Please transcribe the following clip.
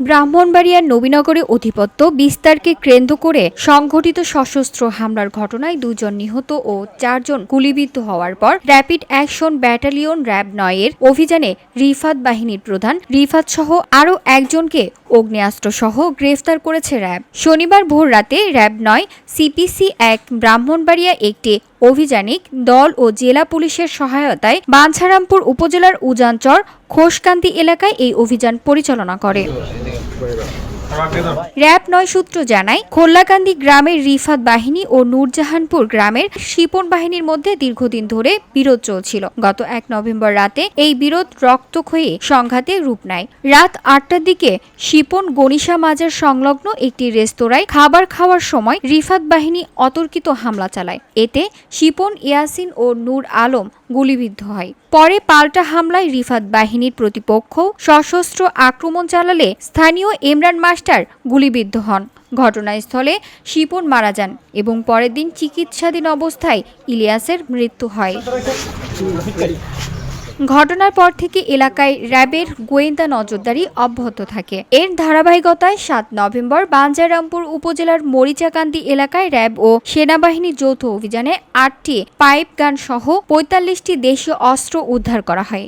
ব্রাহ্মণবাড়িয়ার নবীনগরে অধিপত্য বিস্তারকে কেন্দ্র করে সংঘটিত সশস্ত্র হামলার ঘটনায় 2 জন নিহত ও 4 জন গুলিবিদ্ধ হওয়ার পর র্যাপিড অ্যাকশন ব্যাটালিয়ন র্যাব 9 এর অভিযানে রিফাত বাহিনীর প্রধান রিফাত সহ আরও একজনকে অগ্নেয়াস্ত্রসহ গ্রেফতার করেছে র্যাব। শনিবার ভোররাতে র্যাব 9 সিপিসি 1 ব্রাহ্মণবাড়িয়া একটি অভিযানিক দল ও জেলা পুলিশের সহায়তায় বাঞ্ছারামপুর উপজেলার উজানচর খোসকান্দি এলাকায় এই অভিযান পরিচালনা করে। র্যাব 9 সূত্র জানায়, খোল্লাকান্দি গ্রামের রিফাত বাহিনী ও নূরজাহানপুর গ্রামের শিপন বাহিনীর মধ্যে দীর্ঘদিন ধরে বিরোধ চলছিল। গত 1 নভেম্বর রাতে এই বিরোধ রক্তক্ষয়ী সংঘাতে রূপ নেয়। রাত 8টার দিকে শিপন গনিশা মাজার সংলগ্ন একটি রেস্তোরাঁয় খাবার খাওয়ার সময় রিফাত বাহিনী অতর্কিত হামলা চালায়। এতে শিপন, ইয়াসিন ও নূর আলম গুলিবিদ্ধ হয়। পরে পাল্টা হামলায় রিফাত বাহিনীর প্রতিপক্ষ সশস্ত্র আক্রমণ চালালে স্থানীয় ইমরান মাস্টার গুলিবিদ্ধ হন। ঘটনাস্থলে শিপন মারা যান এবং পরের দিন চিকিৎসাধীন অবস্থায় ইলিয়াসের মৃত্যু হয়। ঘটনার পর থেকে এলাকায় র্যাবের গোয়েন্দা নজরদারি অব্যাহত থাকে। এর ধারাবাহিকতায় 7 নভেম্বর বাঞ্ছারামপুর উপজেলার মরিচাকান্দি এলাকায় র্যাব ও সেনাবাহিনীর যৌথ অভিযানে 8টি পাইপ গান সহ 45টি দেশীয় অস্ত্র উদ্ধার করা হয়।